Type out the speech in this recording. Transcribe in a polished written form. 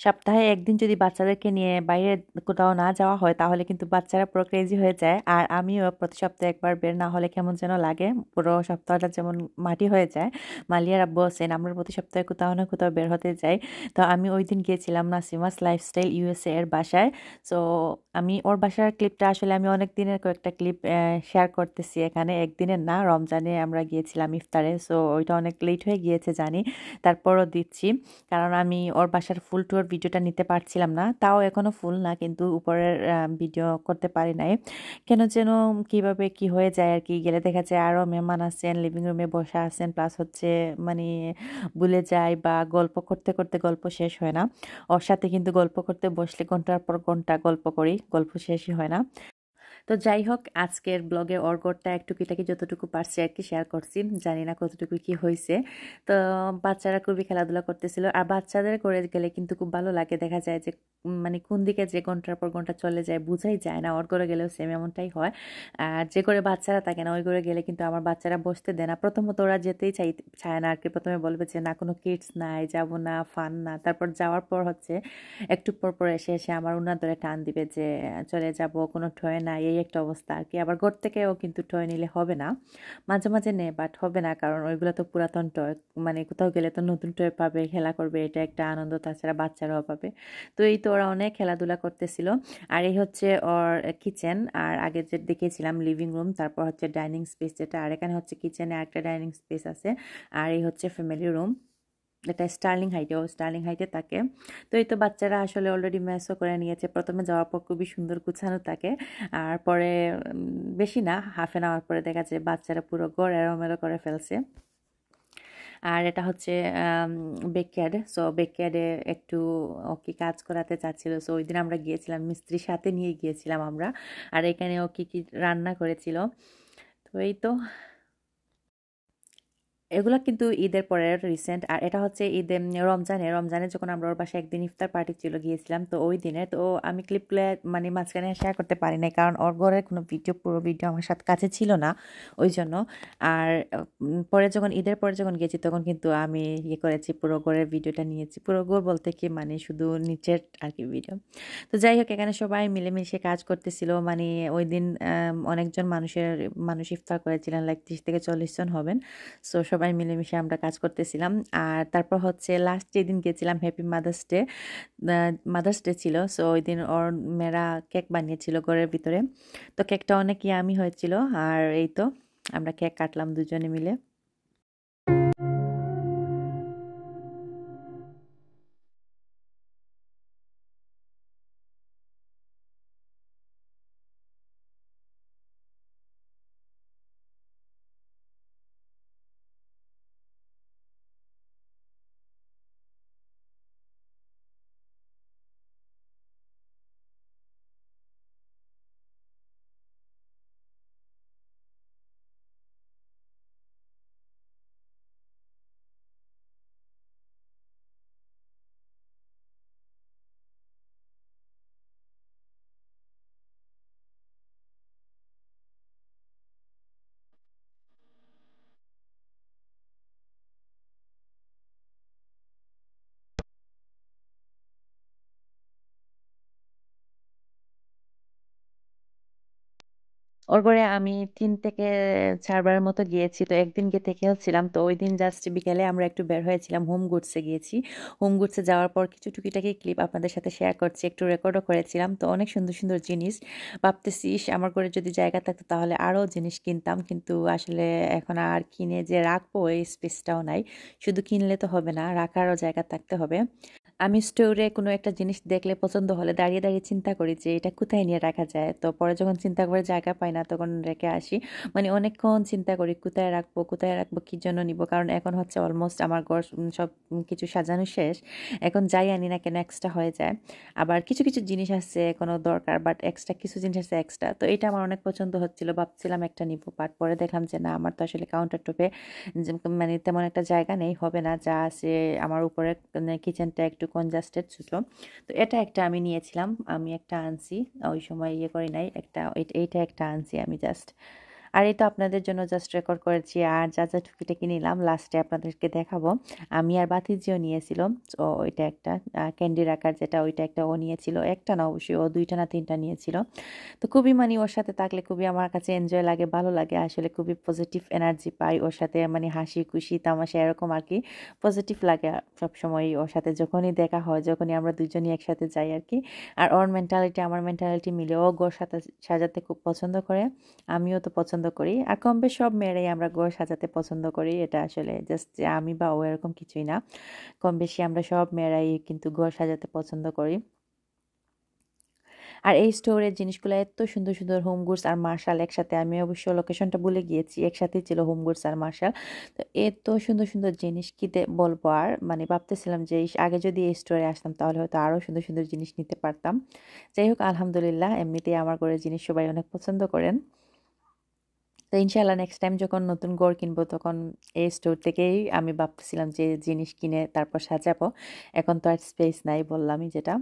সপ্তাহে একদিন যদি বাচ্চাদেরকে নিয়ে বাইরে কোথাও না যাওয়া হয় তাহলে কিন্তু বাচ্চারা পুরো ক্রেজি হয়ে যায়। আর আমিও প্রতি সপ্তাহে একবার বের না হলে কেমন যেন লাগে, পুরো সপ্তাহটা যেমন মাটি হয়ে যায়। মালিয়ার আব্বু আছেন, আমরা প্রতি সপ্তাহে কোথাও না কোথাও বের হতে যাই। তো আমি ওই দিন গিয়েছিলাম নাসিমাস লাইফস্টাইল ইউএসএ এর বাসায়। সো আমি ওর বাসার ক্লিপটা আসলে আমি অনেক দিনের কয়েকটা ক্লিপ শেয়ার করতেছি এখানে, একদিনের না, রমজানে আমরা গিয়েছিলাম ইফতারে। সো ওইটা অনেক লেট হয়ে গিয়েছে জানি, তারপরও দিচ্ছি কারণ আমি ওর বাসার ফুল ট্যুর ভিডিওটা নিতে পারছিলাম না। তাও এখনো ফুল না, কিন্তু উপরের ভিডিও করতে পারি নাই। কেন যেন কিভাবে কি হয়ে যায় আর কি, গেলে দেখা যায় আরও মেহমান আছেন, লিভিং রুমে বসা আছেন, প্লাস হচ্ছে মানে ভুলে যায় বা গল্প করতে করতে গল্প শেষ হয় না। ওর সাথে কিন্তু গল্প করতে বসলে ঘন্টার পর ঘন্টা গল্প করি, গল্প শেষই হয় না। তো যাই হোক, আজকের ব্লগে ওর ঘরটা এক টুকিটাকি যতটুকু পারছি আর কি শেয়ার করছি, জানি না কতটুকু কি হয়েছে। তো বাচ্চারা খুবই খেলাধুলা করতেছিল, আর বাচ্চাদের করে গেলে কিন্তু খুব ভালো লাগে, দেখা যায় যে মানে কোন দিকে যে ঘন্টার পর ঘন্টা চলে যায় বোঝাই যায় না। ওর করে গেলেও সেম এমনটাই হয়। আর যে করে বাচ্চারা থাকে না ওই করে গেলে কিন্তু আমার বাচ্চারা বসতে দেয় না। প্রথমত ওরা যেতেই চায় না আর কি, প্রথমে বলবে যে না কোনো কিডস নাই, যাব না, ফান না। তারপর যাওয়ার পর হচ্ছে একটু পর পর এসে এসে আমার উনার ধরে টান দিবে যে চলে যাব, কোনো টয় নাই, এই একটা অবস্থা আর কি। আবার ঘর থেকেও কিন্তু টয় নিলে হবে না, মাঝে মাঝে নে, বাট হবে না, কারণ ওইগুলো তো পুরাতন টয়। মানে কোথাও গেলে তো নতুন টয় পাবে, খেলা করবে, এটা একটা আনন্দ, তাছাড়া বাচ্চারাও পাবে। তো এই তো ওরা অনেক খেলাধুলা করতেছিল। আর এই হচ্ছে ওর কিচেন, আর আগে যে দেখেছিলাম লিভিং রুম, তারপর হচ্ছে ডাইনিং স্পেস যেটা, আর এখানে হচ্ছে কিচেনে একটা ডাইনিং স্পেস আছে। আর এই হচ্ছে ফ্যামিলি রুম, এটা স্টার্লিং হাইটে, ও স্টার্লিং হাইটে থাকে। তো এই তো বাচ্চারা আসলে অলরেডি ম্যাচও করে নিয়েছে, প্রথমে যাওয়ার পর খুবই সুন্দর গুছানো থাকে। আর পরে বেশি না, হাফ অ্যান আওয়ার পরে দেখা যায় বাচ্চারা পুরো ঘর এলোমেলো করে ফেলছে। আর এটা হচ্ছে বেকয়ার্ড। সো বেকয়ার্ডে একটু ওকে কাজ করাতে চাচ্ছিল। সো ওই দিন আমরা গিয়েছিলাম, মিস্ত্রির সাথে নিয়ে গিয়েছিলাম আমরা। আর এখানে ও কি কি রান্না করেছিল। তো এই তো এগুলো কিন্তু ঈদের পরের রিসেন্ট। আর এটা হচ্ছে ঈদে রমজানে যখন আমরা ওর বাসায় একদিন ইফতার পার্টি ছিল গিয়েছিলাম, তো ওই দিনে তো আমি ক্লিপগুলো মানে মাঝখানে শেয়ার করতে পারি নাই, কারণ ওর ঘরের কোনো ভিডিও, পুরো ভিডিও আমার সাথে কাছে ছিল না ওই জন্য। আর পরে যখন ঈদের পরে যখন গেছি তখন কিন্তু আমি ইয়ে করেছি, পুরো ঘরের ভিডিওটা নিয়েছি। পুরো ঘর বলতে কি মানে শুধু নিচের আর কি ভিডিও। তো যাই হোক, এখানে সবাই মিলেমিশে কাজ করতেছিল। মানে ওই দিন অনেকজন মানুষ ইফতার করেছিলেন, লাইক 30 থেকে 40 জন হবেন। সো সবাই মিলেমিশে আমরা কাজ করতেছিলাম। আর তারপর হচ্ছে লাস্ট যেদিন গেছিলাম, হ্যাপি মাদার্স ডে ছিল। সো ওই দিন ওর মেয়েরা কেক বানিয়েছিল ঘরের ভিতরে। তো কেকটা অনেক ইয়ামি হয়েছিল। আর এই তো আমরা কেক কাটলাম দুজনে মিলে। ওর ঘরে আমি 3 থেকে 4 বারের মতো গিয়েছি। তো একদিন গিয়ে থেকে হচ্ছিলাম, তো ওই দিন জাস্ট বিকেলে আমরা একটু বের হয়েছিলাম, হোম গুডসে গিয়েছি। হোম গুডসে যাওয়ার পর কিছু টুকিটাকি ক্লিপ আপনাদের সাথে শেয়ার করছি, একটু রেকর্ডও করেছিলাম। তো অনেক সুন্দর সুন্দর জিনিস, ভাবতেছি ইস, আমার ঘরে যদি জায়গা থাকতো তাহলে আরও জিনিস কিনতাম, কিন্তু আসলে এখন আর কিনে যে রাখবো এই স্পেসটাও নাই। শুধু কিনলে তো হবে না, রাখারও জায়গা থাকতে হবে। আমি স্টোরে কোনো একটা জিনিস দেখলে পছন্দ হলে দাঁড়িয়ে দাঁড়িয়ে চিন্তা করি যে এটা কোথায় নিয়ে রাখা যায়। তো পরে যখন চিন্তা করে জায়গা পাই না তখন রেখে আসি। মানে অনেকক্ষণ চিন্তা করি কোথায় রাখবো, কি জন্য নিব, কারণ এখন হচ্ছে অলমোস্ট আমার ঘর সব কিছু সাজানো শেষ। এখন যাই আনি না কেন এক্সট্রা হয়ে যায়। আবার কিছু কিছু জিনিস আছে কোনো দরকার, বাট এক্সট্রা কিছু জিনিস আছে এক্সট্রা। তো এটা আমার অনেক পছন্দ হচ্ছিল, ভাবছিলাম একটা নিব, বাট পরে দেখলাম যে না, আমার তো আসলে কাউন্টার টপে মানে তেমন একটা জায়গা নেই, হবে না। যা আছে আমার উপরে কিচেনটা একটু কনজাস্টেড ছোট। তো এটা একটা আমি নিয়েছিলাম, আমি একটা আনছি, ওই সময় ইয়ে করি নাই, একটা এইটা একটা আনছি আমি জাস্ট। আর এই তো আপনাদের জন্য জাস্ট রেকর্ড করেছি, আর যা যা টুকিটাকি নিলাম লাস্টে আপনাদেরকে দেখাবো। আমি আর বাতিজিও নিয়েছিল, তো ওইটা একটা ক্যান্ডি রাখার যেটা, ওইটা একটা ও নিয়েছিল, একটা না অবশ্যই ও 2টা না 3টা নিয়েছিল। তো খুবই মানে ওর সাথে থাকলে খুবই আমার কাছে এনজয় লাগে, ভালো লাগে আসলে, খুবই পজিটিভ এনার্জি পাই ওর সাথে, মানে হাসি খুশি তামাশা এরকম আর কি, পজিটিভ লাগে সবসময় ওর সাথে যখনই দেখা হয়, যখনই আমরা দুজনই একসাথে যাই আর কি। আর ওর মেন্টালিটি আমার মেন্টালিটি মিলে, ও ঘর সাজাতে খুব পছন্দ করে, আমিও তো পছন্দ করি। আর কম বেশ সব মেয়েরাই আমরা ঘর সাজাতে পছন্দ করি, এটা আসলে জাস্ট যে আমি বা ও এরকম কিছুই না, কম বেশি আমরা সব মেয়েরাই কিন্তু ঘর সাজাতে পছন্দ করি। আর এই স্টোরের জিনিসগুলো এত সুন্দর সুন্দর, হোম গুডস আর মার্শাল একসাথে, আমি অবশ্য লোকেশনটা ভুলে গিয়েছি, একসাথেই ছিল হোম গুডস আর মার্শাল। তো এত সুন্দর সুন্দর জিনিস কি বলবো, আর মানে ভাবতেছিলাম যে আগে যদি এই স্টোরে আসতাম তাহলে হয়তো আরও সুন্দর সুন্দর জিনিস নিতে পারতাম। যাই হোক আলহামদুলিল্লাহ, এমনিতেই আমার ঘরের জিনিস সবাই অনেক পছন্দ করেন। তো ইনশাল্লাহ নেক্সট টাইম যখন নতুন ঘর কিনবো তখন এই স্টোর থেকেই আমি ভাবতেছিলাম যে জিনিস কিনে তারপর সাজাবো। এখন তো আর স্পেস নাই, বললামই যেটা।